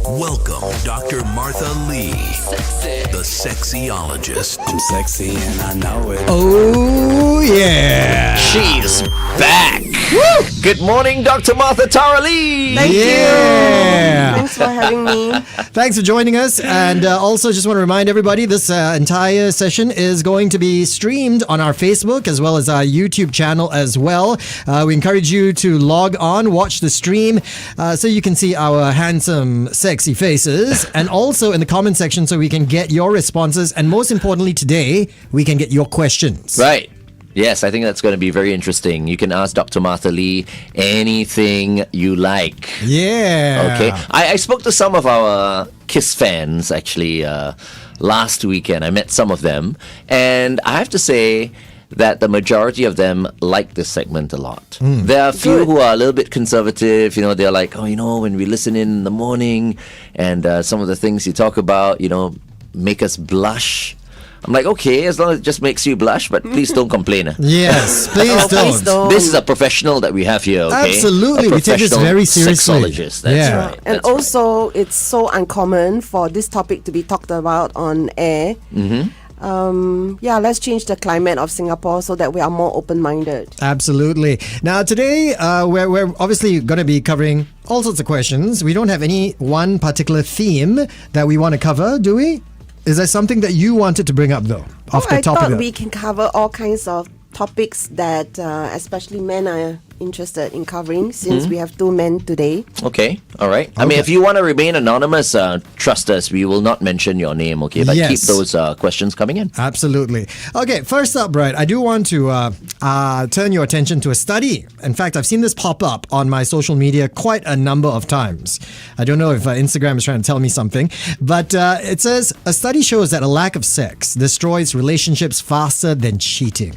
Welcome, Dr. Martha Lee, the sexyologist. I'm sexy and I know it. Oh, yeah. She's back. Woo! Good morning, Dr. Martha Tara Lee. Thank you. Thanks for having me. Thanks for joining us. And also just want to remind everybody this entire session is going to be streamed on our Facebook as well as our YouTube channel as well. We encourage you to log on, watch the stream so you can see our handsome, sexy faces and also in the comment section so we can get your responses. And most importantly today, we can get your questions. Right. Yes, I think that's going to be very interesting. You can ask Dr. Martha Lee anything you like. Yeah. Okay. I spoke to some of our KISS fans actually last weekend. I met some of them. And I have to say that the majority of them like this segment a lot. There are a few who are a little bit conservative. You know, they're like, when we listen in the morning and some of the things you talk about, make us blush. I'm like, okay, as long as it just makes you blush, but please don't complain. Yes, please don't. This is a professional that we have here, okay? Absolutely, we take this very seriously. Sexologist, that's right. And That's also, it's so uncommon for this topic to be talked about on air. Let's change the climate of Singapore so that we are more open-minded. Absolutely. Now today, we're obviously going to be covering all sorts of questions. We don't have any one particular theme that we want to cover, do we? Is there something that you wanted to bring up though? I thought we can cover all kinds of topics that especially men are interested in covering since we have two men today. Okay, all right. I mean, if you want to remain anonymous, trust us, we will not mention your name, okay? But keep those questions coming in. Absolutely. Okay, first up, Brett, I do want to turn your attention to a study. In fact, I've seen this pop up on my social media quite a number of times. I don't know if Instagram is trying to tell me something, but it says, a study shows that a lack of sex destroys relationships faster than cheating.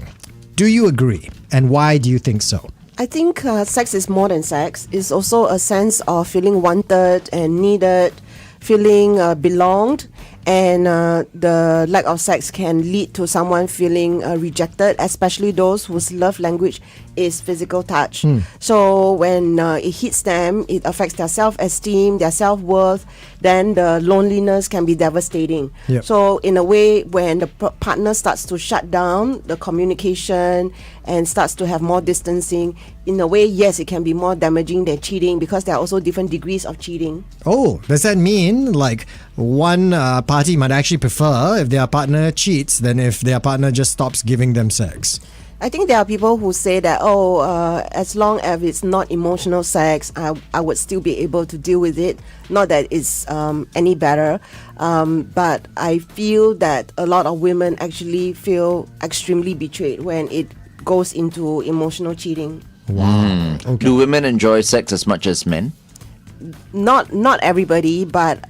Do you agree? And why do you think so? I think sex is more than sex. It's also a sense of feeling wanted and needed, feeling belonged, and the lack of sex can lead to someone feeling rejected, especially those whose love language is physical touch. So when it hits them, it affects their self-esteem, their self-worth, then the loneliness can be devastating. Yep. So in a way, when the partner starts to shut down the communication and starts to have more distancing, in a way, yes, it can be more damaging than cheating because there are also different degrees of cheating. Oh, does that mean like one party might actually prefer if their partner cheats than if their partner just stops giving them sex? I think there are people who say that, as long as it's not emotional sex, I would still be able to deal with it. Not that it's any better, but I feel that a lot of women actually feel extremely betrayed when it goes into emotional cheating. Wow. Okay. Do women enjoy sex as much as men? Not everybody, but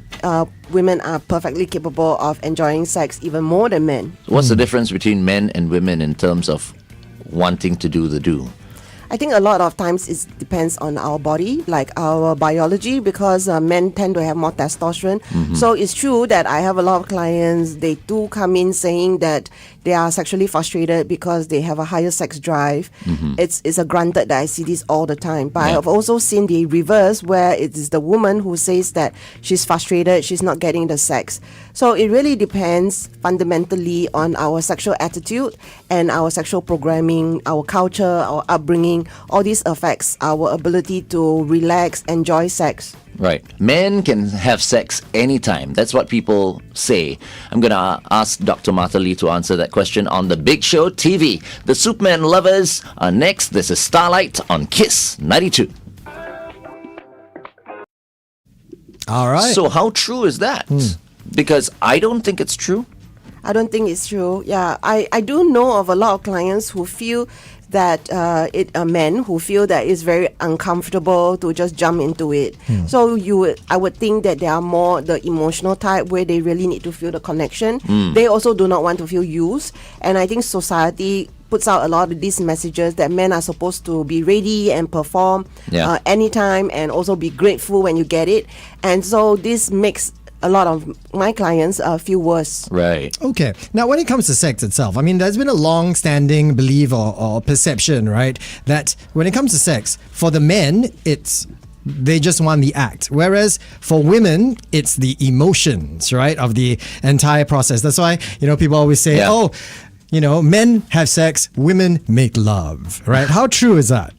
women are perfectly capable of enjoying sex even more than men. What's the difference between men and women in terms of wanting to do the do? I think a lot of times it depends on our body, like our biology, because men tend to have more testosterone. So it's true that I have a lot of clients, they do come in saying that they are sexually frustrated because they have a higher sex drive. It's a granted that I see this all the time. But I have also seen the reverse where it is the woman who says that she's frustrated, she's not getting the sex. So it really depends fundamentally on our sexual attitude and our sexual programming, our culture, our upbringing. All this affects our ability to relax, enjoy sex. Right. Men can have sex anytime. That's what people say. I'm going to ask Dr. Martha Lee to answer that question on The Big Show TV. The Superman lovers are next. This is Starlight on KISS 92. All right. So how true is that? Because I don't think it's true. I don't think it's true. Yeah, I do know of a lot of clients who feel that men who feel that it's very uncomfortable to just jump into it. So I would think that they are more the emotional type where they really need to feel the connection. They also do not want to feel used. And I think society puts out a lot of these messages that men are supposed to be ready and perform anytime and also be grateful when you get it. And so this makes a lot of my clients feel worse. Right. Okay. Now, when it comes to sex itself, I mean, there's been a long-standing belief or perception, right, that when it comes to sex, for the men, it's They just want the act. Whereas for women, it's the emotions, right, of the entire process. That's why, people always say, Yeah. men have sex, women make love, right? How true is that?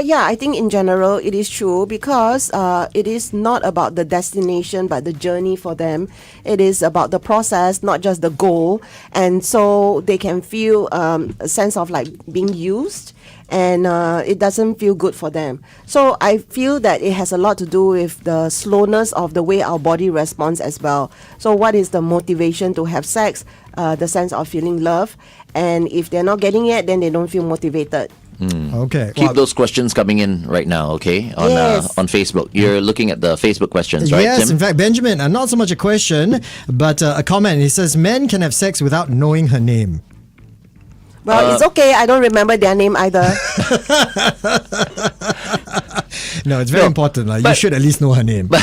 Yeah, I think in general it is true because it is not about the destination but the journey for them. It is about the process, not just the goal. And so they can feel a sense of like being used, and it doesn't feel good for them. So I feel that it has a lot to do with the slowness of the way our body responds as well. So what is the motivation to have sex? The sense of feeling love. And if they're not getting it, then they don't feel motivated. Okay. Keep those questions coming in right now, okay? On Facebook. You're looking at the Facebook questions, right, Yes, Tim? in fact, Benjamin, not so much a question, but a comment. He says, men can have sex without knowing her name. Well, it's okay. I don't remember their name either. No, it's very important. You should at least know her name. But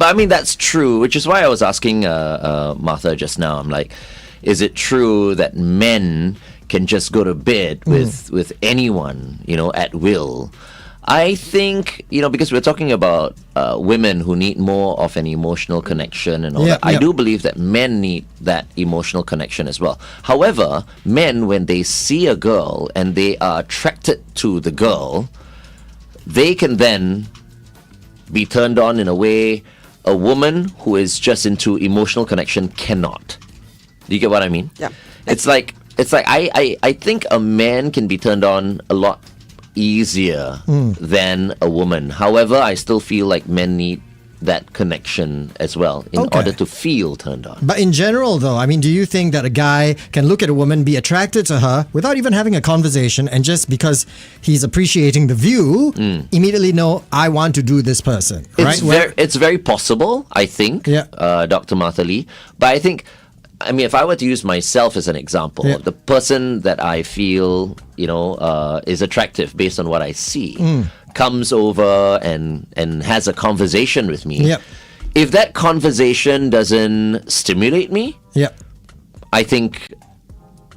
I mean, that's true, which is why I was asking Martha just now. I'm like, is it true that men can just go to bed with anyone, at will? I think, because we're talking about women who need more of an emotional connection and all that. I do believe that men need that emotional connection as well. However, men, when they see a girl and they are attracted to the girl, they can then be turned on in a way a woman who is just into emotional connection cannot. Do you get what I mean? Yeah. It's like I think a man can be turned on a lot easier than a woman. However, I still feel like men need that connection as well in order to feel turned on. But in general, though, I mean, do you think that a guy can look at a woman, be attracted to her without even having a conversation, and just because he's appreciating the view, immediately know, I want to do this person, right? It's very possible, I think, Dr. Martha Lee. But I think, if I were to use myself as an example, the person that I feel, is attractive based on what I see, comes over and has a conversation with me. If that conversation doesn't stimulate me, I think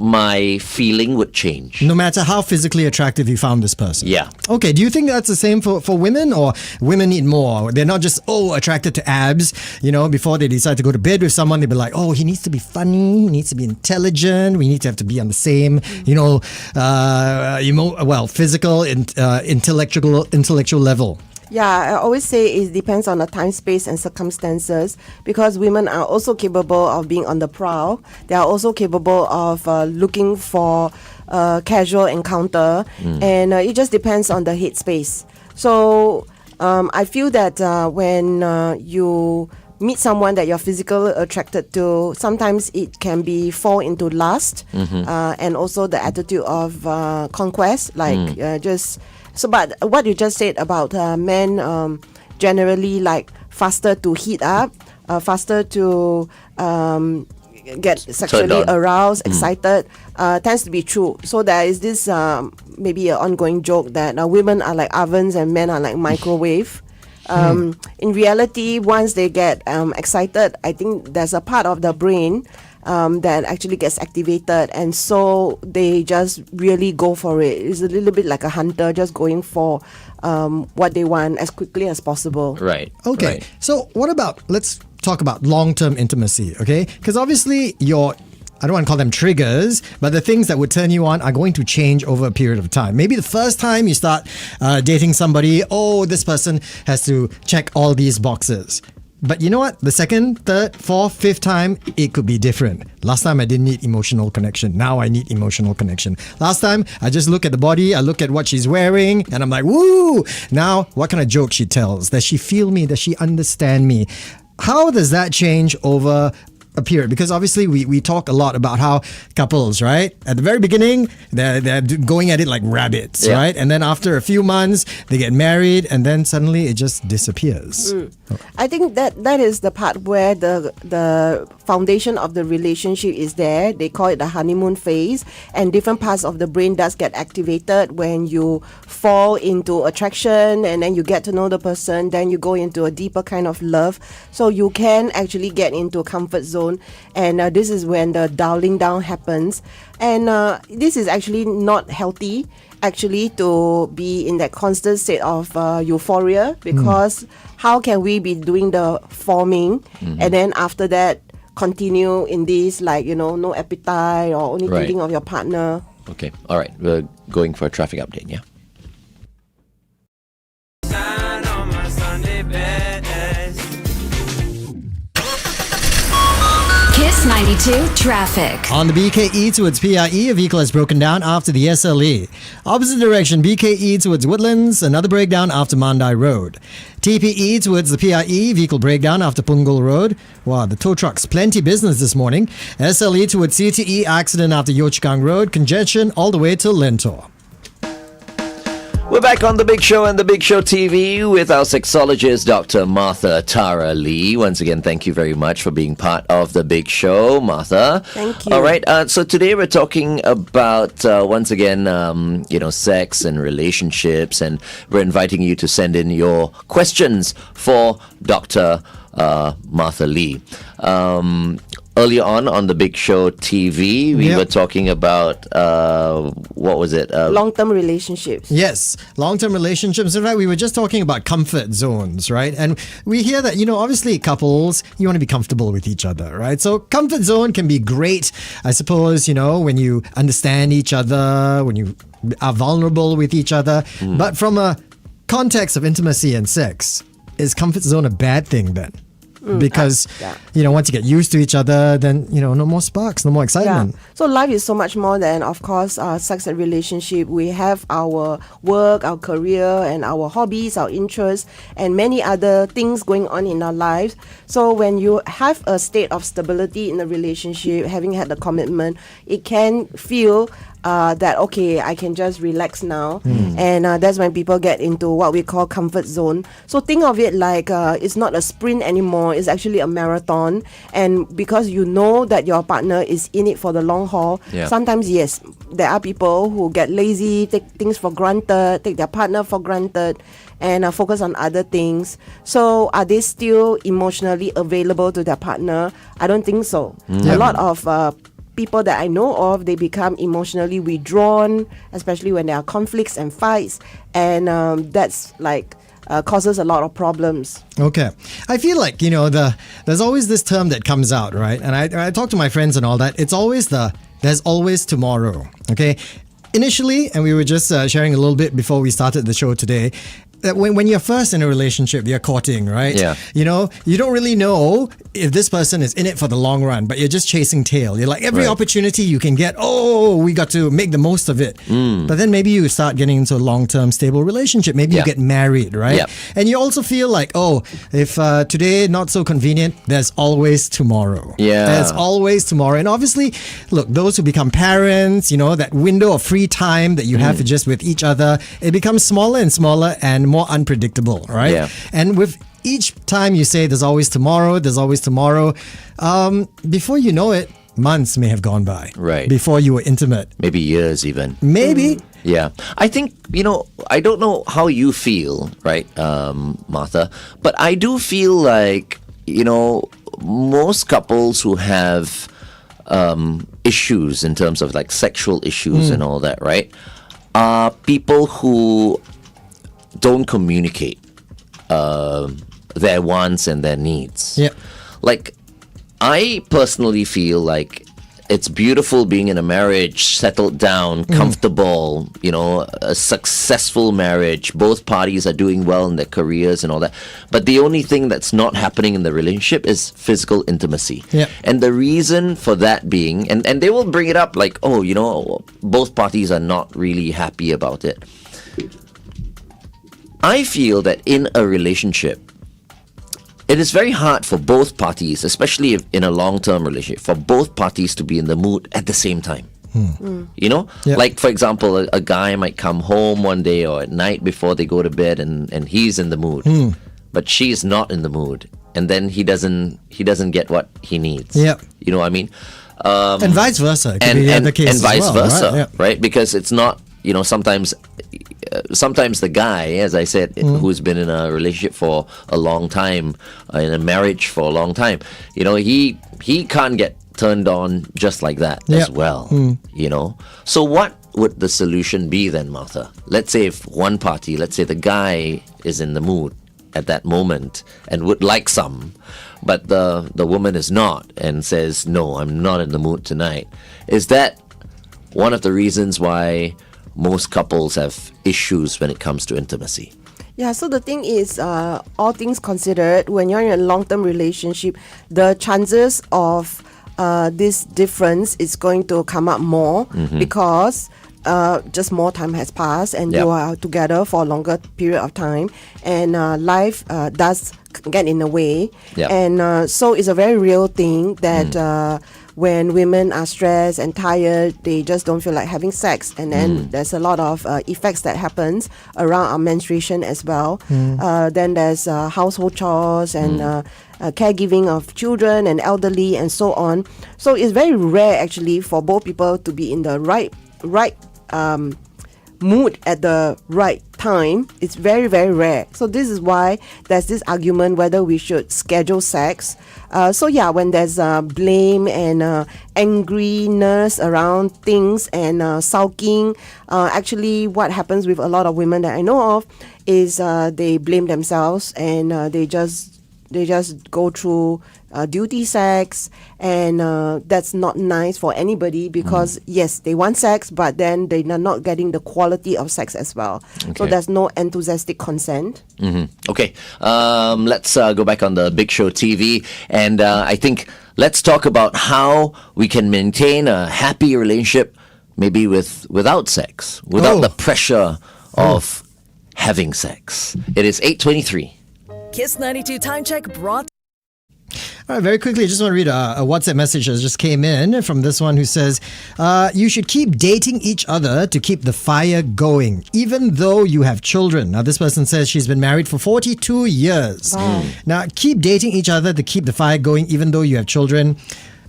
my feeling would change. No matter how physically attractive you found this person. Yeah. Okay, do you think that's the same for women, or women need more? They're not just, attracted to abs, before they decide to go to bed with someone, they'll be like, he needs to be funny, he needs to be intelligent, we need to have to be on the same, physical, intellectual level. Yeah, I always say it depends on the time, space, and circumstances, because women are also capable of being on the prowl. They are also capable of looking for a casual encounter, and it just depends on the headspace. So I feel that when you meet someone that you're physically attracted to, sometimes it can be fall into lust, and also the attitude of conquest, but what you just said about men generally like faster to heat up, faster to get sexually aroused, excited, tends to be true. So there is this maybe an ongoing joke that women are like ovens and men are like microwave. In reality, once they get excited, I think there's a part of the brain that actually gets activated, and so they just really go for it. It's a little bit like a hunter just going for what they want as quickly as possible. Right. Okay. Right. So let's talk about long-term intimacy, okay? Because obviously I don't want to call them triggers, but the things that would turn you on are going to change over a period of time. Maybe the first time you start dating somebody, this person has to check all these boxes. But you know what? The second, third, fourth, fifth time, it could be different. Last time I didn't need emotional connection. Now I need emotional connection. Last time, I just look at the body, I look at what she's wearing, and I'm like, woo! Now, what kind of joke she tells? Does she feel me? Does she understand me? How does that change over a period? Because obviously we talk a lot about how couples, right? At the very beginning, they're going at it like rabbits, right? And then after a few months, they get married, and then suddenly it just disappears. I think that is the part where the foundation of the relationship is there. They call it the honeymoon phase, and different parts of the brain does get activated when you fall into attraction, and then you get to know the person, then you go into a deeper kind of love. So you can actually get into a comfort zone, and this is when the dialing down happens, and this is actually not healthy. actually to be in that constant state of euphoria, because how can we be doing the forming and then after that continue in this, like, no appetite or only Right. thinking of your partner? Okay. All right. We're going for a traffic update. Yeah. Kiss 92 traffic. On the BKE towards PIE, a vehicle has broken down after the SLE. Opposite direction, BKE towards Woodlands, another breakdown after Mandai Road. TPE towards the PIE, vehicle breakdown after Punggol Road. Wow, the tow trucks, plenty business this morning. SLE towards CTE, accident after Yio Chu Kang Road, congestion all the way to Lentor. We're back on The Big Show and The Big Show TV with our sexologist, Dr. Martha Tara Lee. Once again, thank you very much for being part of The Big Show, Martha. Thank you. All right, so today we're talking about, once again, sex and relationships, and we're inviting you to send in your questions for Dr. Martha Lee. Earlier on The Big Show TV, we Yep. were talking about, what was it? Long-term relationships. Yes, long-term relationships. In fact, we were just talking about comfort zones, right? And we hear that, obviously couples, you want to be comfortable with each other, right? So comfort zone can be great, I suppose, when you understand each other, when you are vulnerable with each other. But from a context of intimacy and sex, is comfort zone a bad thing then? Because, once you get used to each other, then, no more sparks, no more excitement. So life is so much more than, of course, sex and relationship. We have our work, our career, and our hobbies, our interests, and many other things going on in our lives. So when you have a state of stability in a relationship, having had the commitment, it can feel that, okay, I can just relax now. And that's when people get into what we call comfort zone. So think of it like it's not a sprint anymore, it's actually a marathon. And because you know that your partner is in it for the long haul, sometimes, yes, there are people who get lazy, take things for granted, take their partner for granted, and focus on other things. So are they still emotionally available to their partner? I don't think so. A lot of people that I know of, they become emotionally withdrawn, especially when there are conflicts and fights, and that's like causes a lot of problems. Okay. I feel like, there's always this term that comes out, right? And I talk to my friends and all that. It's always there's always tomorrow. Okay. Initially, and we were just sharing a little bit before we started the show today, that when you're first in a relationship, you're courting, right? Yeah. You don't really know if this person is in it for the long run, but you're just chasing tail. You're like, every Right. opportunity you can get, we got to make the most of it. But then maybe you start getting into a long-term stable relationship. Maybe you Yeah. get married, right? Yeah. And you also feel like, if today not so convenient, there's always tomorrow. Yeah. There's always tomorrow. And obviously, look, those who become parents, that window of free time that you have just with each other, it becomes smaller and smaller and more unpredictable, right? Yeah. And with each time you say there's always tomorrow, before you know it, months may have gone by. Right. Before you were intimate. Maybe years even. Maybe. Yeah. I think, I don't know how you feel, right, Martha, but I do feel like, most couples who have issues in terms of like sexual issues and all that, right, are people who don't communicate their wants and their needs. Yeah. Like, I personally feel like it's beautiful being in a marriage, settled down, comfortable, a successful marriage. Both parties are doing well in their careers and all that. But the only thing that's not happening in the relationship is physical intimacy. Yeah. And the reason for that being, and they will bring it up like, both parties are not really happy about it. I feel that in a relationship, it is very hard for both parties, especially if in a long-term relationship, for both parties to be in the mood at the same time. Yeah. Like, for example, a guy might come home one day or at night before they go to bed and he's in the mood, but she's not in the mood, and then he doesn't get what he needs. Yeah. You know what I mean? And vice versa. It could be the other case and as vice well, versa, right? Yeah. right? Because it's not, sometimes the guy, as I said, who's been in a relationship for a long time, in a marriage for a long time, he can't get turned on just like that as well. So what would the solution be then, Martha? Let's say if one party, let's say the guy is in the mood at that moment and would like some, but the woman is not and says, no, I'm not in the mood tonight. Is that one of the reasons why most couples have issues when it comes to intimacy? Yeah, so the thing is, all things considered, when you're in a long-term relationship, the chances of this difference is going to come up more because just more time has passed and Yep. you are together for a longer period of time, and life does get in the way. Yep. And so it's a very real thing that when women are stressed and tired, they just don't feel like having sex, and then there's a lot of effects that happens around our menstruation as well. Then there's household chores and caregiving of children and elderly and so on. So it's very rare actually for both people to be in the right mood at the right time. It's very, very rare. So this is why there's this argument whether we should schedule sex. So yeah, when there's blame and angriness around things and sulking, actually what happens with a lot of women that I know of is they blame themselves and they just go through duty sex, and that's not nice for anybody because yes, they want sex, but then they are not getting the quality of sex as well. So Okay. there's no enthusiastic consent. Okay, let's go back on the Big Show TV, and I think let's talk about how we can maintain a happy relationship, maybe without sex, without Oh. the pressure of having sex. It is 8:23. Kiss 92 Time Check brought All right, very quickly, I just want to read a WhatsApp message that just came in from this one who says, you should keep dating each other to keep the fire going, even though you have children. Now, this person says she's been married for 42 years. Now, keep dating each other to keep the fire going, even though you have children.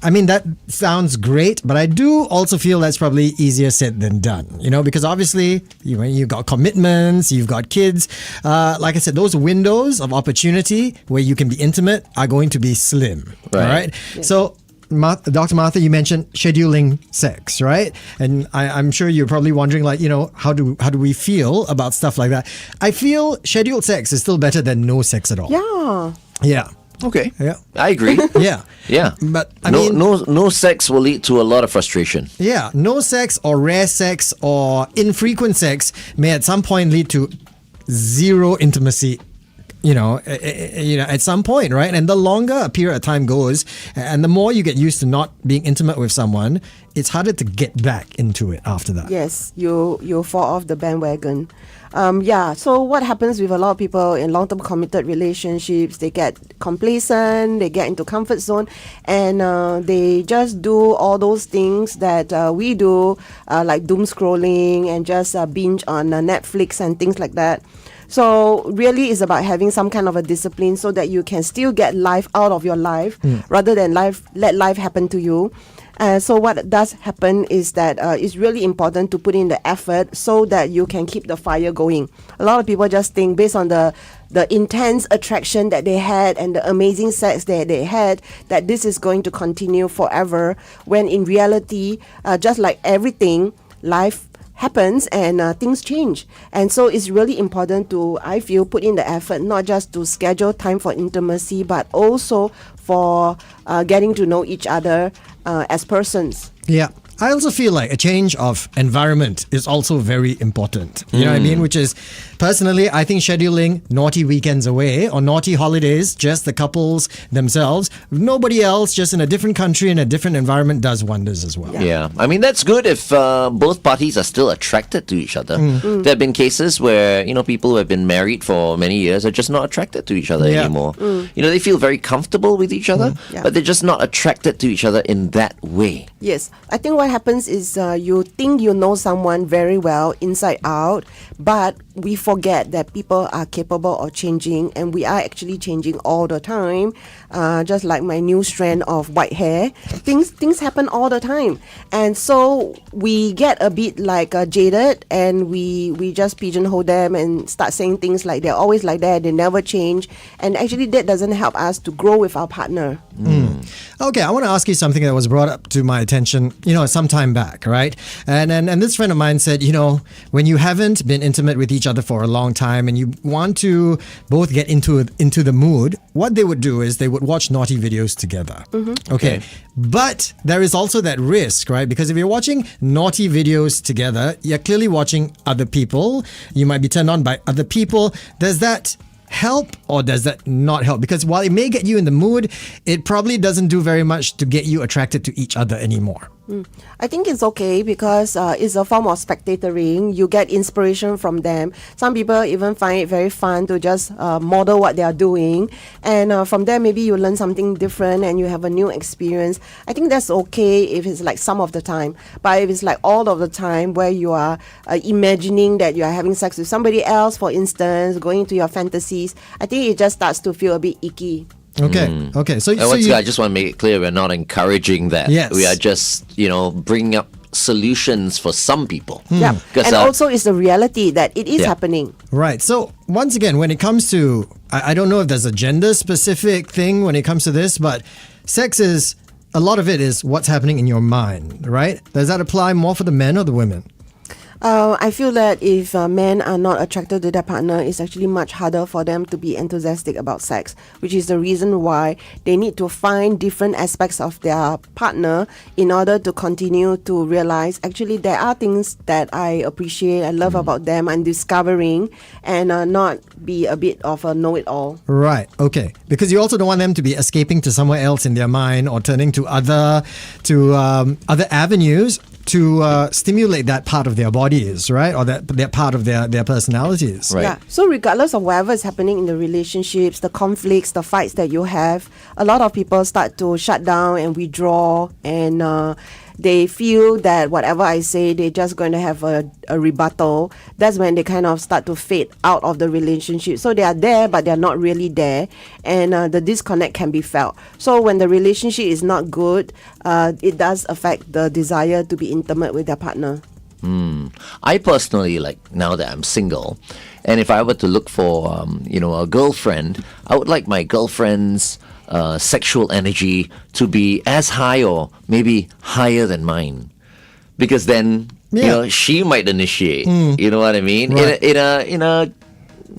I mean, that sounds great, but I do also feel that's probably easier said than done, because obviously you've got commitments, you've got kids. Like I said, those windows of opportunity where you can be intimate are going to be slim. Right. All right. So, Dr. Martha, you mentioned scheduling sex, right? And I'm sure you're probably wondering, how do we feel about stuff like that? I feel scheduled sex is still better than no sex at all. Yeah. Yeah. Okay, Yeah. I agree. Yeah. Yeah, But, I mean- no sex will lead to a lot of frustration. Yeah, no sex or rare sex or infrequent sex may at some point lead to zero intimacy. At some point, right? And the longer a period of time goes, and the more you get used to not being intimate with someone, it's harder to get back into it after that. Yes, you fall off the bandwagon. So what happens with a lot of people in long-term committed relationships, they get complacent, they get into comfort zone, and they just do all those things that we do, like doom scrolling and just binge on Netflix and things like that. So really it's about having some kind of a discipline so that you can still get life out of your life rather than let life happen to you. So what does happen is that it's really important to put in the effort so that you can keep the fire going. A lot of people just think based on the intense attraction that they had and the amazing sex that they had, that this is going to continue forever, when in reality, just like everything, life happens and things change. And so it's really important to, I feel, put in the effort, not just to schedule time for intimacy, but also for getting to know each other as persons. Yeah. I also feel like a change of environment is also very important. You know what I mean? Which is, personally, I think scheduling naughty weekends away or naughty holidays, just the couples themselves, nobody else, just in a different country, in a different environment, does wonders as well. Yeah, I mean that's good if both parties are still attracted to each other. There have been cases where people who have been married for many years are just not attracted to each other Yeah. anymore. They feel very comfortable with each other, Yeah. but they're just not attracted to each other in that way. Yes, I think what happens is you think you know someone very well inside out, but we forget that people are capable of changing, and we are actually changing all the time. just like my new strand of white hair. Things happen all the time, and so we get a bit like jaded, and we just pigeonhole them and start saying things like they're always like that, they never change, and actually that doesn't help us to grow with our partner. Okay, I want to ask you something that was brought up to my attention, some time back, right? And this friend of mine said, when you haven't been intimate with each other for a long time and you want to both get into the mood, what they would do is they would watch naughty videos together. Okay. But there is also that risk, right? Because if you're watching naughty videos together, you're clearly watching other people. You might be turned on by other people. Does that help or does that not help? Because while it may get you in the mood, it probably doesn't do very much to get you attracted to each other anymore. I think it's okay because it's a form of spectatoring. You get inspiration from them. Some people even find it very fun to just model what they are doing. And from there, maybe you learn something different and you have a new experience. I think that's okay if it's like some of the time. But if it's like all of the time where you are imagining that you are having sex with somebody else, for instance, going into your fantasies, I think it just starts to feel a bit icky. Okay. So I just want to make it clear we're not encouraging that. Yes. We are just, bringing up solutions for some people. Yeah. And also it's the reality that it is happening. Right. So once again, when it comes to, I don't know if there's a gender specific thing when it comes to this, but sex is, a lot of it is what's happening in your mind, right? Does that apply more for the men or the women? I feel that if men are not attracted to their partner, it's actually much harder for them to be enthusiastic about sex, which is the reason why they need to find different aspects of their partner in order to continue to realize, actually, there are things that I appreciate, I love about them, I'm discovering, and not be a bit of a know-it-all. Right. Okay. Because you also don't want them to be escaping to somewhere else in their mind or turning to other avenues to stimulate that part of their bodies, right? Or that part of their personalities. Right. Yeah. So regardless of whatever is happening in the relationships, the conflicts, the fights that you have, a lot of people start to shut down and withdraw, and they feel that whatever I say, they're just going to have a rebuttal. That's when they kind of start to fade out of the relationship. So they are there, but they're not really there. And the disconnect can be felt. So when the relationship is not good, it does affect the desire to be intimate with their partner. I personally, now that I'm single, and if I were to look for, a girlfriend, I would like my girlfriend's sexual energy to be as high or maybe higher than mine, because then she might initiate. You know what I mean? Right. In a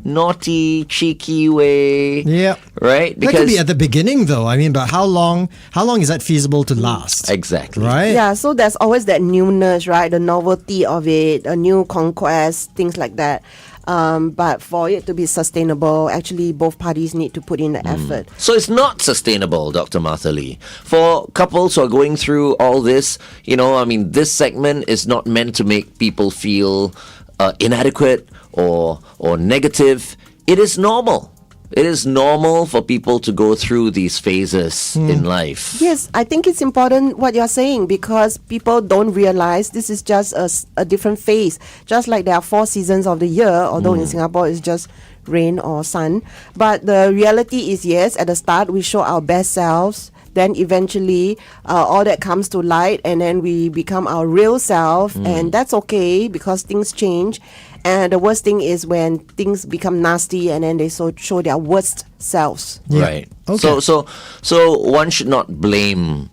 naughty, cheeky way. Yeah. Right. That could be at the beginning, though. I mean, but how long is that feasible to last? Exactly. Right. Yeah. So there's always that newness, right? The novelty of it, a new conquest, things like that. But for it to be sustainable, actually both parties need to put in the effort. So it's not sustainable, Dr. Martha Lee. For couples who are going through all this, this segment is not meant to make people feel inadequate or negative. It is normal. It is normal for people to go through these phases in life. Yes, I think it's important what you're saying, because people don't realize this is just a different phase. Just like there are 4 seasons of the year, although in Singapore it's just rain or sun. But the reality is, yes, at the start we show our best selves. Then eventually all that comes to light, and then we become our real self. And that's okay because things change. And the worst thing is when things become nasty and then they show their worst selves. Yeah. Right. Okay. So one should not blame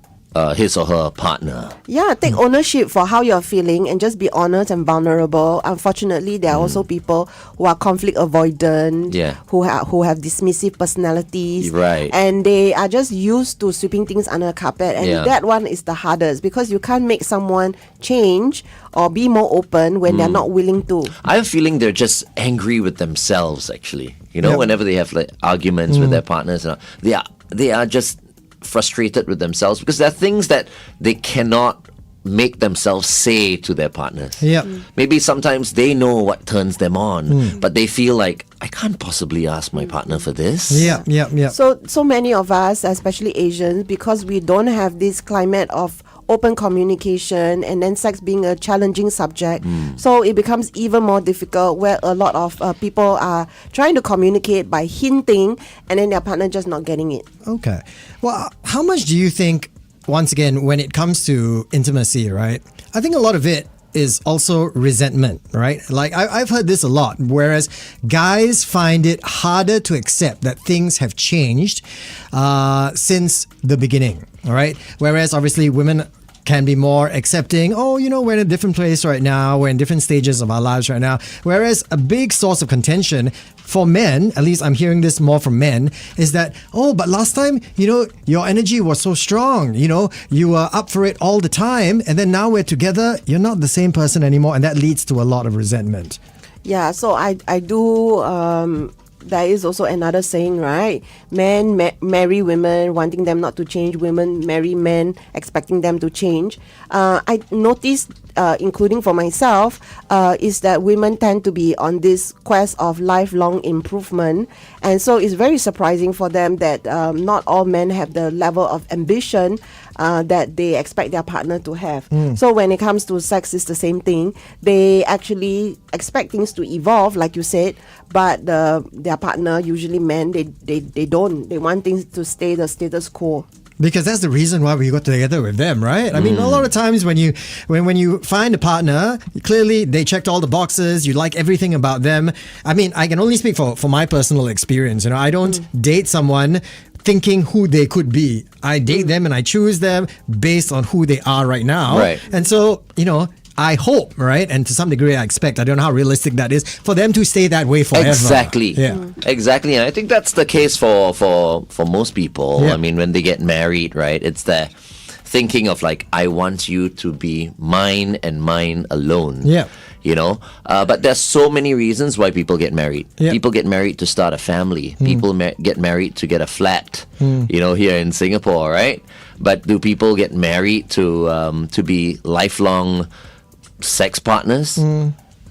his or her partner. Yeah, take ownership for how you're feeling and just be honest and vulnerable. Unfortunately, there are also people who are conflict avoidant, who have dismissive personalities, Right. and they are just used to sweeping things under the carpet. And that one is the hardest, because you can't make someone change or be more open when they're not willing to. I have a feeling they're just angry with themselves, actually. Whenever they have arguments with their partners, they are just frustrated with themselves because there are things that they cannot make themselves say to their partners. Yeah. Maybe sometimes they know what turns them on, but they feel like, I can't possibly ask my partner for this. Yeah. So many of us, especially Asians, because we don't have this climate of open communication, and then sex being a challenging subject. So it becomes even more difficult, where a lot of people are trying to communicate by hinting, and then their partner just not getting it. Okay. Well, how much do you think, once again, when it comes to intimacy, right? I think a lot of it is also resentment, right? Like I've heard this a lot, whereas guys find it harder to accept that things have changed since the beginning, all right? Whereas obviously women can be more accepting. Oh, you know, we're in a different place right now. We're in different stages of our lives right now. Whereas a big source of contention for men, at least I'm hearing this more from men, is that, oh, but last time, you know, your energy was so strong. You know, you were up for it all the time. And then now we're together, you're not the same person anymore. And that leads to a lot of resentment. Yeah, so I do. There is also another saying, right? Men marry women, wanting them not to change. Women marry men, expecting them to change. I noticed, including for myself, is that women tend to be on this quest of lifelong improvement. And so it's very surprising for them that not all men have the level of ambition that they expect their partner to have. So when it comes to sex, it's the same thing. They actually expect things to evolve, like you said, but their partner, usually men, they don't. They want things to stay the status quo. Because that's the reason why we got together with them, right? I mean, a lot of times when you find a partner, clearly they checked all the boxes, you like everything about them. I mean, I can only speak for my personal experience. You know, I don't date someone thinking who they could be. I date them and I choose them based on who they are right now. Right. And so, you know, I hope, right, and to some degree I expect, I don't know how realistic that is, for them to stay that way forever. Exactly. Yeah. Exactly. And I think that's the case for most people. Yeah. I mean, when they get married, right, it's the thinking of like, I want you to be mine and mine alone. Yeah. You know, but there's so many reasons why people get married. Yeah. People get married to start a family. People get married to get a flat. You know, here in Singapore, right? But do people get married to be lifelong sex partners?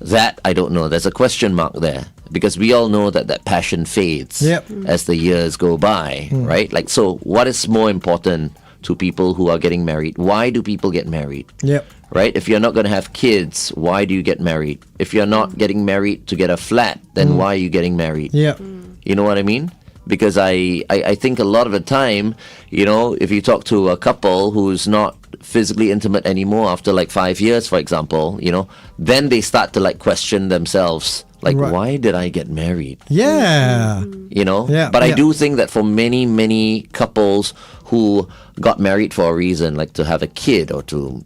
That I don't know. There's a question mark there, because we all know that passion fades as the years go by, right? Like, so what is more important to people who are getting married? Why do people get married? Yep. Right? If you're not going to have kids, why do you get married? If you're not getting married to get a flat, then why are you getting married? Yeah. You know what I mean? Because I think a lot of the time, you know, if you talk to a couple who's not physically intimate anymore after like 5 years, for example, you know, then they start to like question themselves. Like, Right. why did I get married? Yeah. You know? Yeah, But I yeah. do think that for many couples who got married for a reason, like to have a kid or to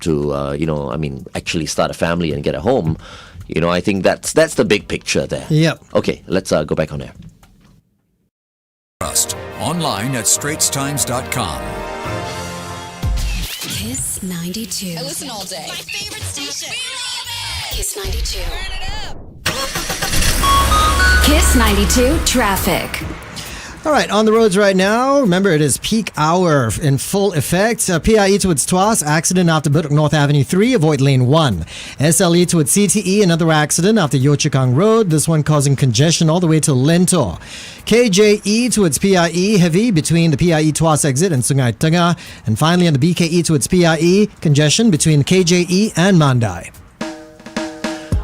you know, I mean, actually start a family and get a home, you know, I think that's the big picture there. Yep. Okay, let's go back on there. Trust. Online at straitstimes.com. Kiss 92. I listen all day. My favorite station. We love it. Kiss 92. Turn it up. Kiss 92 traffic. All right, on the roads right now. Remember, it is peak hour in full effect. PIE towards Tuas, accident after Bedok North Avenue 3, avoid lane 1. SLE towards CTE, another accident after Yio Chu Kang Road, this one causing congestion all the way to Lentor. KJE towards PIE, heavy between the PIE Tuas exit and Sungai Tengah. And finally on the BKE towards PIE, congestion between KJE and Mandai.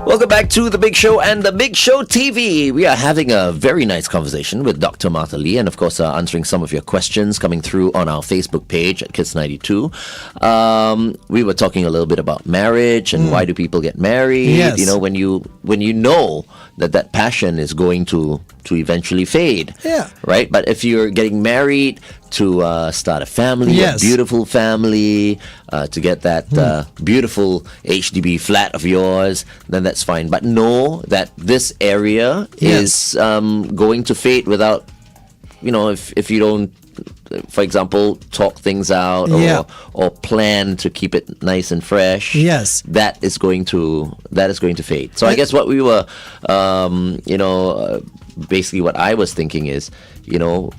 Welcome back to The Big Show and The Big Show TV. We are having a very nice conversation with Dr. Martha Lee, and of course answering some of your questions coming through on our Facebook page at Kids92. We were talking a little bit about marriage and why do people get married. Yes. You know, when you know that passion is going to eventually fade. Yeah. Right? But if you're getting married to start a family, Yes. a beautiful family, to get that beautiful HDB flat of yours, then that's fine. But know that this area Yes. is going to fade without, you know, if you don't, for example, talk things out Yeah. or plan to keep it nice and fresh. Yes. that is going to fade. So I guess what we were, basically what I was thinking is, you know,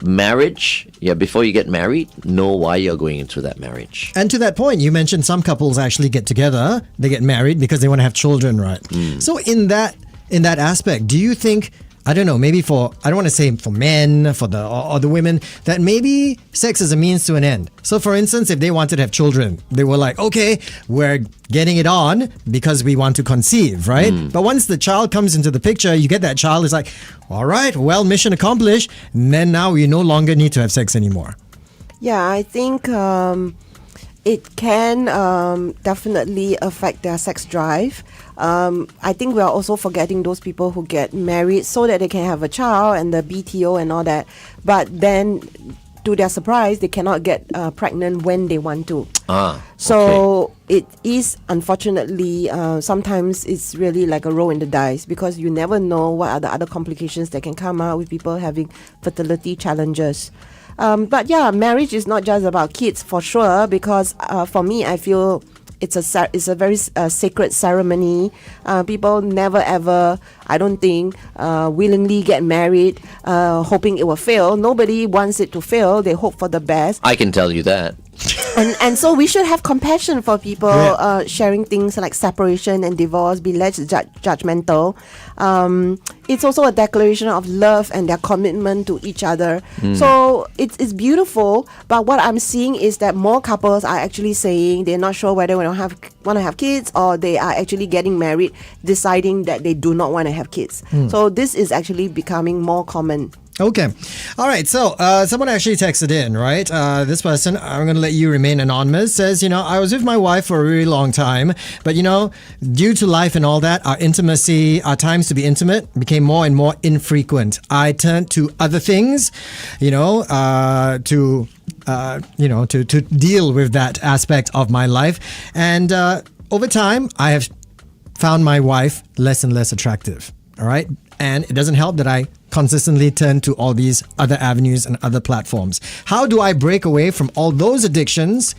marriage, before you get married, know why you're going into that marriage. And to that point, you mentioned some couples actually get together, they get married because they want to have children, right? So in that aspect, do you think I don't know, maybe I don't want to say for men, for or the women, that maybe sex is a means to an end. So for instance, if they wanted to have children, they were like, okay, we're getting it on because we want to conceive, right? But once the child comes into the picture, you get that child, it's like, all right, well, mission accomplished. And then now we no longer need to have sex anymore. Yeah, I think it can definitely affect their sex drive. I think we are also forgetting those people who get married so that they can have a child and the BTO and all that. But then, to their surprise, they cannot get pregnant when they want to. So it is, unfortunately, sometimes it's really like a roll in the dice because you never know what are the other complications that can come out with people having fertility challenges. But yeah, marriage is not just about kids for sure, because for me, I feel it's a very sacred ceremony. People never ever, I don't think, willingly get married hoping it will fail. Nobody wants it to fail. They hope for the best. I can tell you that. And so we should have compassion for people sharing things like separation and divorce, be less judgmental. It's also a declaration of love and their commitment to each other. So it's beautiful, but what I'm seeing is that more couples are actually saying they're not sure whether they want to have kids, or they are actually getting married deciding that they do not want to have kids. So this is actually becoming more common. Okay. All right. So someone actually texted in, right? This person, I'm going to let you remain anonymous, says, I was with my wife for a really long time, but, due to life and all that, our intimacy, our times to be intimate became more and more infrequent. I turned to other things, to deal with that aspect of my life. And over time, I have found my wife less and less attractive. All right. And it doesn't help that I consistently turn to all these other avenues and other platforms. How do I break away from all those addictions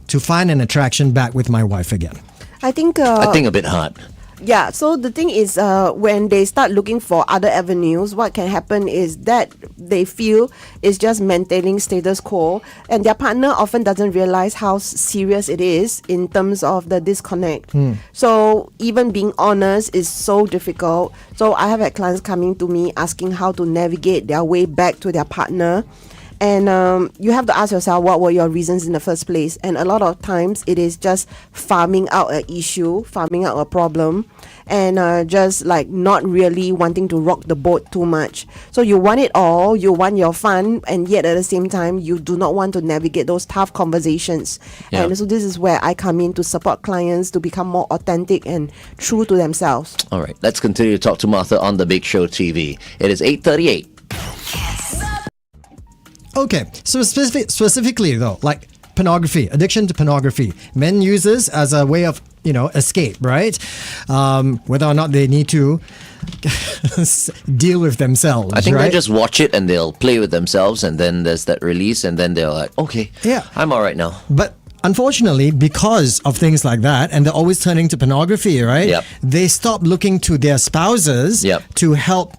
to find an attraction back with my wife again? I think a bit hard. Yeah, so the thing is, when they start looking for other avenues, what can happen is that they feel is just maintaining status quo, and their partner often doesn't realize how serious it is in terms of the disconnect. So even being honest is so difficult. So I have had clients coming to me asking how to navigate their way back to their partner. And you have to ask yourself, what were your reasons in the first place? And a lot of times it is just farming out an issue, farming out a problem, and just like not really wanting to rock the boat too much. So you want it all, you want your fun, and yet at the same time, you do not want to navigate those tough conversations. Yeah. And so this is where I come in to support clients to become more authentic and true to themselves. All right, let's continue to talk to Martha on The Big Show TV. It is 8:38. Okay, so specifically though, like pornography, addiction to pornography, men use this as a way of, escape, right? Whether or not they need to deal with themselves. I think right? they just watch it and they'll play with themselves, and then there's that release, and then they're like, okay, Yeah. I'm all right now. But unfortunately, because of things like that, and they're always turning to pornography, right? Yep. They stop looking to their spouses Yep. to help,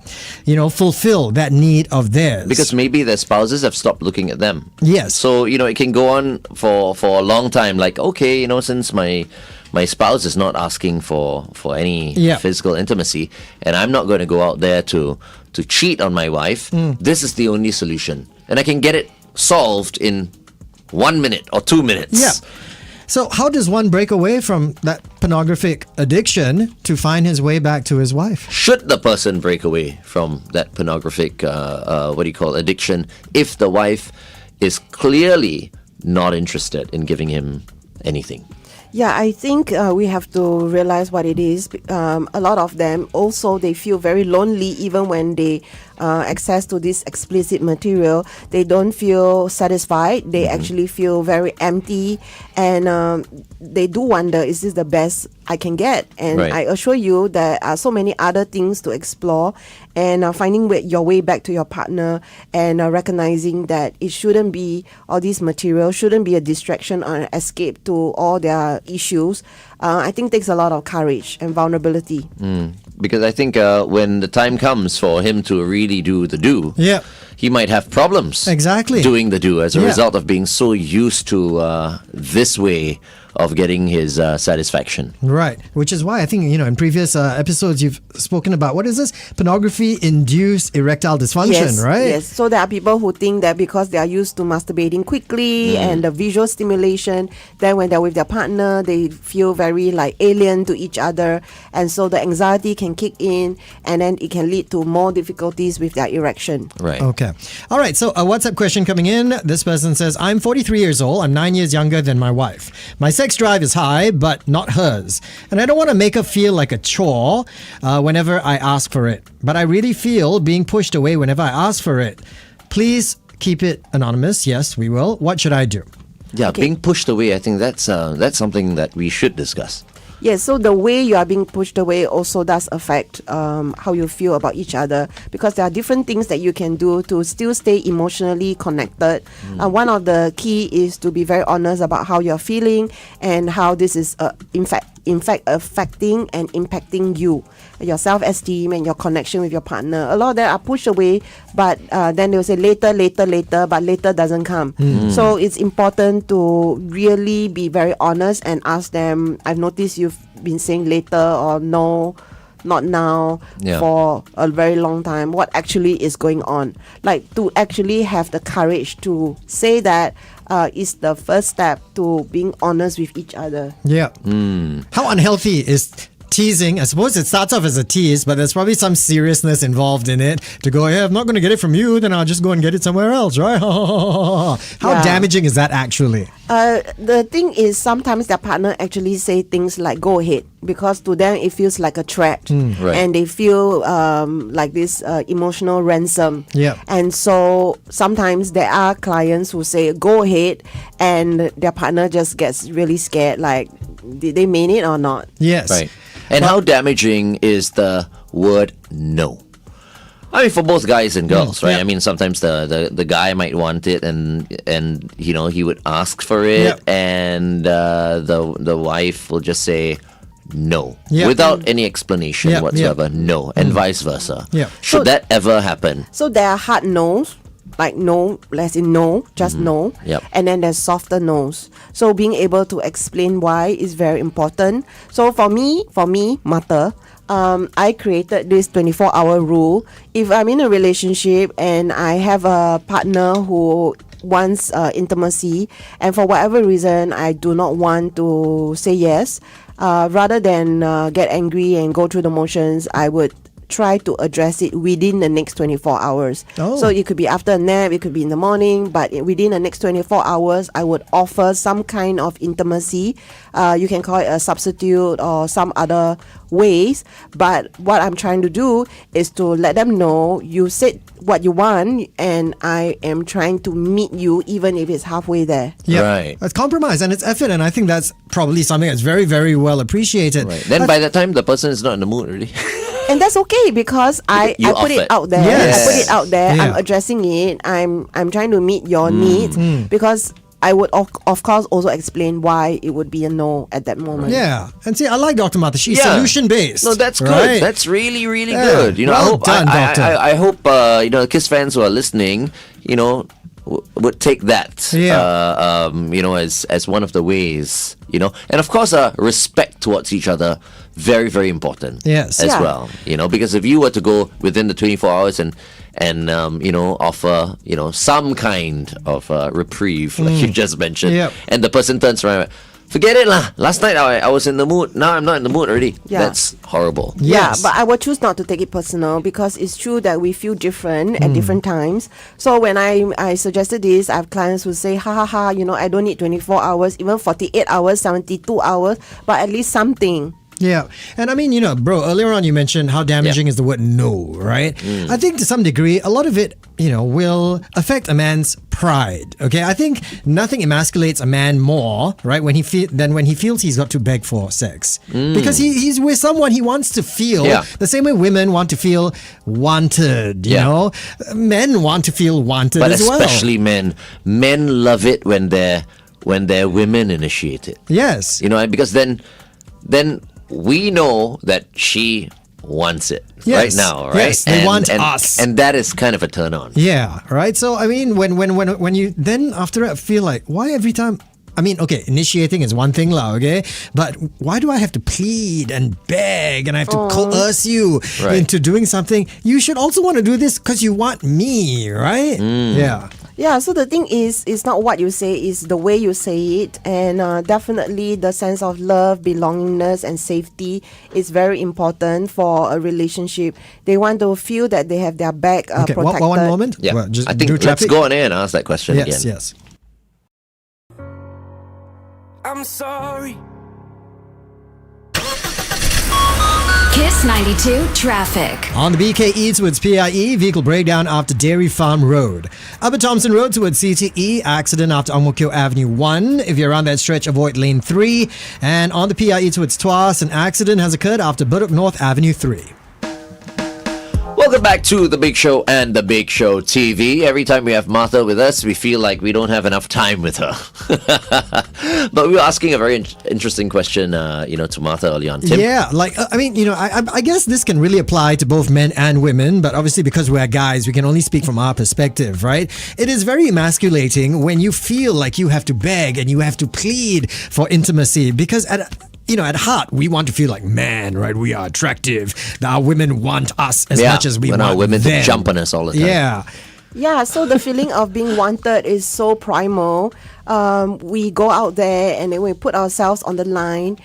fulfill that need of theirs. Because maybe their spouses have stopped looking at them. Yes. So, it can go on for a long time. Like, okay, since my spouse is not asking for any Yeah. physical intimacy, and I'm not going to go out there to cheat on my wife, this is the only solution. And I can get it solved in 1 minute or 2 minutes. Yeah. So how does one break away from that pornographic addiction to find his way back to his wife? Should the person break away from that pornographic, addiction, if the wife is clearly not interested in giving him anything? Yeah, I think we have to realize what it is. A lot of them also, they feel very lonely even when they access to this explicit material. They don't feel satisfied. They actually feel very empty, and they do wonder, is this the best I can get? And Right. I assure you there are so many other things to explore, and finding your way back to your partner, and recognizing that it shouldn't be, all these material shouldn't be a distraction or an escape to all their issues. I think takes a lot of courage and vulnerability. Because I think when the time comes for him to really do the Yeah. he might have problems Exactly. doing the do as a Yeah. result of being so used to this way of getting his satisfaction. Right, which is why I think, in previous episodes you've spoken about, what is this? Pornography-induced erectile dysfunction, Yes, right? yes. So there are people who think that because they are used to masturbating quickly and the visual stimulation, then when they're with their partner, they feel very like alien to each other, and so the anxiety can kick in, and then it can lead to more difficulties with their erection. Right. Okay. All right. So a WhatsApp question coming in. This person says, I'm 43 years old. I'm 9 years younger than my wife. My sex drive is high, but not hers. And I don't want to make her feel like a chore whenever I ask for it. But I really feel being pushed away whenever I ask for it. Please keep it anonymous. Yes, we will. What should I do? Yeah, being pushed away, I think that's something that we should discuss. Yes, so the way you are being pushed away also does affect how you feel about each other, because there are different things that you can do to still stay emotionally connected. One of the key is to be very honest about how you're feeling and how this is in fact affecting and impacting you, your self-esteem and your connection with your partner. A lot of them are pushed away, but then they'll say later, but later doesn't come. So it's important to really be very honest and ask them, I've noticed you've been saying later or no, not now, Yeah. for a very long time. What actually is going on? Like, to actually have the courage to say that is the first step to being honest with each other. Yeah. How unhealthy is teasing? I suppose it starts off as a tease, but there's probably some seriousness involved in it. To go, hey, I'm not going to get it from you, then I'll just go and get it somewhere else, right? How Yeah. damaging is that actually? The thing is, sometimes their partner actually say things like "go ahead," because to them it feels like a threat, Right. and they feel like this emotional ransom. Yeah. And so sometimes there are clients who say "go ahead," and their partner just gets really scared. Like, did they mean it or not? Yes. Right. And how damaging is the word no? I mean, for both guys and girls, right? yeah. I mean, sometimes the guy might want it, and he would ask for it, Yeah. and the wife will just say no Yeah. without any explanation Yeah, whatsoever. No, and vice versa. Yeah. Should that ever happen? So there are hard no's, like no, less in no, just no. Yep. And then there's softer no's. So being able to explain why is very important. So for me, Mata, I created this 24-hour rule. If I'm in a relationship and I have a partner who wants intimacy, and for whatever reason I do not want to say yes, rather than get angry and go through the motions, I would try to address it within the next 24 hours. Oh. So it could be after a nap, it could be in the morning, but within the next 24 hours, I would offer some kind of intimacy. You can call it a substitute or some other ways. But what I'm trying to do is to let them know you said what you want, and I am trying to meet you even if it's halfway there. Yeah. Right. It's compromise and it's effort, and I think that's probably something that's very, very well appreciated. Right. Then by that time, the person is not in the mood already. And that's okay, because I You put it offered. out there. Yes. I put it out there. Yeah. I'm addressing it. I'm trying to meet your needs, because I would of course also explain why it would be a no at that moment. Yeah. And see, I like Dr. Martha. She's Yeah. solution-based. No, that's good. right? That's really, really Yeah. good. I Well hope done, Doctor. I hope Kiss fans who are listening, would take that, Yeah. as one of the ways, and of course, respect towards each other, very, very important. Yes. as Yeah. well. Because if you were to go within the 24 hours and offer some kind of reprieve, like you just mentioned, Yep. and the person turns around. Forget it lah. Last night I was in the mood. Now I'm not in the mood already. Yeah. That's horrible. Yes. Yeah, but I would choose not to take it personal, because it's true that we feel different at different times. So when I suggested this, I have clients who say, ha ha ha, I don't need 24 hours, even 48 hours, 72 hours, but at least something. Yeah. And I mean, bro, earlier on you mentioned how damaging is the word no, right? I think to some degree, a lot of it, will affect a man's pride. Okay. I think nothing emasculates a man more, right, than when he feels he's got to beg for sex. Because he's with someone he wants to feel Yeah. the same way women want to feel wanted, you Yeah. know? Men want to feel wanted But as well. especially men. Men love it when their women initiate it. Yes. Because then we know that she wants it Yes. right now, right? Yes, they want us. And that is kind of a turn on. Yeah, right. So I mean, when you then after that feel like, why every time? I mean, okay, initiating is one thing, lah, okay, but why do I have to plead and beg and I have to coerce you Right. into doing something? You should also want to do this because you want me, right? Yeah. Yeah, so the thing is, it's not what you say, it's the way you say it. And definitely the sense of love, belongingness, and safety is very important for a relationship. They want to feel that they have their back Okay, protected. one moment. Yeah. Well, just I think do let's traffic. go on air and ask that question Yes, again. yes. I'm sorry. Kiss 92 traffic. On the BKE towards PIE, vehicle breakdown after Dairy Farm Road. Upper Thompson Road towards CTE, accident after Ang Mo Kio Avenue 1. If you're around that stretch, avoid lane 3. And on the PIE towards Tuas, an accident has occurred after Burdock North Avenue 3. Welcome back to The Big Show and The Big Show TV. Every time we have Martha with us, we feel like we don't have enough time with her. But we were asking a very interesting question, to Martha early on. Tim? Yeah, like, I mean, I guess this can really apply to both men and women, but obviously because we're guys, we can only speak from our perspective, right? It is very emasculating when you feel like you have to beg and you have to plead for intimacy because at heart, we want to feel like, man, right? We are attractive. Our women want us as much as we when want our women them. jump on us all the time. Yeah. Yeah, so the feeling of being wanted is so primal. We go out there and then we put ourselves on the line.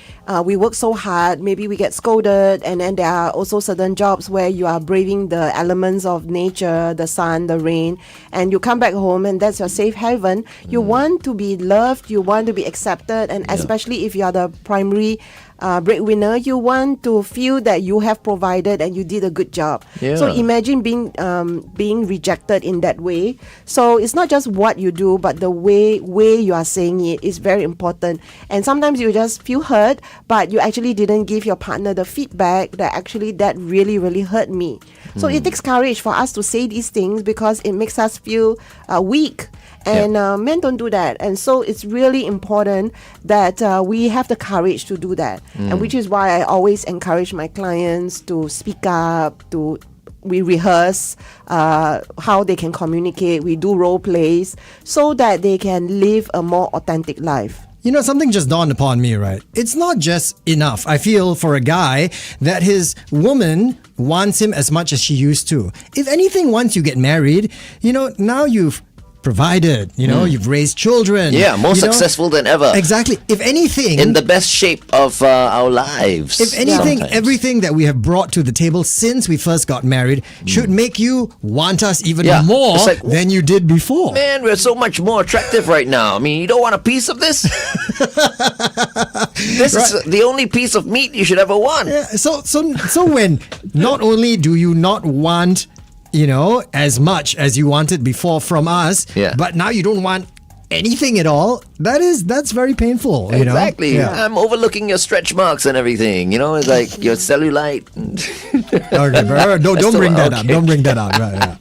We work so hard. Maybe we get scolded. And then there are also certain jobs where you are braving the elements of nature, the sun, the rain. And you come back home and that's your safe haven. You want to be loved. You want to be accepted. And especially if you are the primary breadwinner, you want to feel that you have provided and you did a good job. Yeah. So imagine being rejected in that way. So it's not just what you do, but the way you are saying it is very important. And sometimes you just feel hurt, but you actually didn't give your partner the feedback that actually that really, really hurt me. So it takes courage for us to say these things because it makes us feel weak. And men don't do that. And so it's really important that we have the courage to do that. And which is why I always encourage my clients to speak up, we rehearse how they can communicate. We do role plays so that they can live a more authentic life. Something just dawned upon me, right? It's not just enough, I feel, for a guy that his woman wants him as much as she used to. If anything, once you get married, now you've provided, you've raised children. Yeah, more successful than ever. Exactly. If anything, In the best shape of our lives. if anything, sometimes. everything that we have brought to the table since we first got married should make you want us even Yeah. more It's like, than you did before. Man, we're so much more attractive right now. I mean, you don't want a piece of this? This is the only piece of meat you should ever want. Yeah, so when not only do you not want, as much as you wanted before from us, but now you don't want anything at all, that's very painful. Exactly. Yeah. I'm overlooking your stretch marks and everything. It's like your cellulite. Okay, bro, don't bring that up. Okay. Don't bring that up. Right, yeah.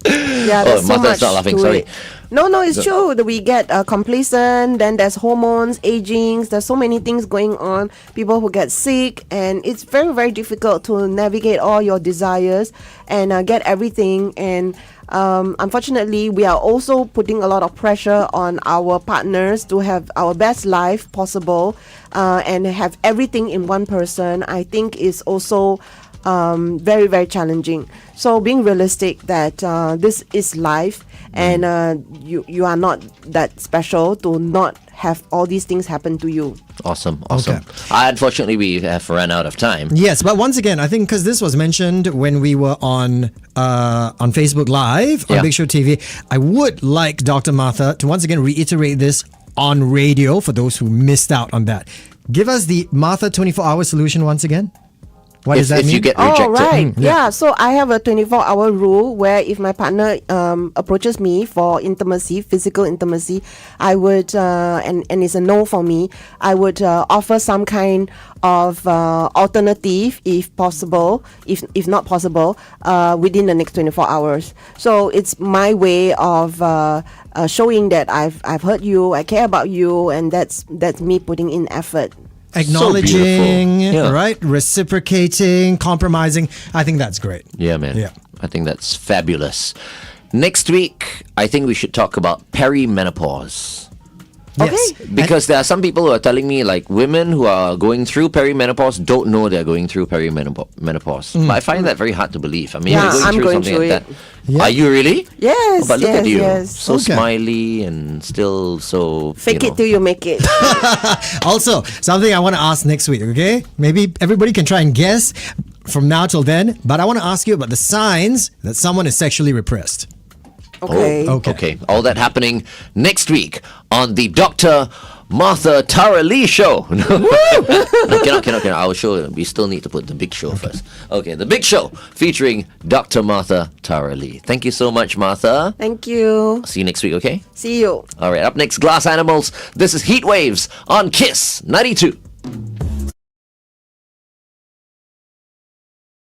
Yeah, there's so Martha's much not laughing, to sorry. it. No, it's true that we get complacent. Then there's hormones, aging. There's so many things going on. People who get sick, and it's very, very difficult to navigate all your desires and get everything. And unfortunately, we are also putting a lot of pressure on our partners to have our best life possible and have everything in one person. I think is also very, very challenging. So being realistic that this is life and you are not that special to not have all these things happen to you. Awesome. Okay. Unfortunately, we have run out of time. Yes, but once again, I think because this was mentioned when we were on Facebook Live on Yeah. Big Show TV, I would like Dr. Martha to once again reiterate this on radio for those who missed out on that. Give us the Martha 24-hour solution once again. What does that If mean? you get rejected. Oh, right. yeah. Yeah. So I have a 24-hour rule where if my partner approaches me for intimacy, physical intimacy, I would, and it's a no for me, I would offer some kind of alternative if possible, if not possible, within the next 24 hours. So it's my way of showing that I've heard you, I care about you, and that's me putting in effort. acknowledging, beautiful. Yeah. right? Reciprocating, compromising. I think that's great. Yeah, man. Yeah. I think that's fabulous. Next week, I think we should talk about perimenopause. Yes. Because there are some people who are telling me, like, women who are going through perimenopause don't know they're going through perimenopause. But I find that very hard to believe. I mean, Yeah, you're I'm going through going something through like it. that. Yeah. Are you really? Yes, Oh, but look yes, at you. yes. So Okay. smiley and still so. Fake you it know. till you make it. Also, something I want to ask next week, okay? Maybe everybody can try and guess from now till then, but I want to ask you about the signs that someone is sexually repressed. Okay. Okay. All that happening next week on the Dr. Martha Tara Lee show. No, cannot. Our show, we still need to put the big show first. Okay, the big show featuring Dr. Martha Tara Lee. Thank you so much, Martha. Thank you. See you next week, okay? See you. All right, up next, Glass Animals. This is Heat Waves on KISS 92.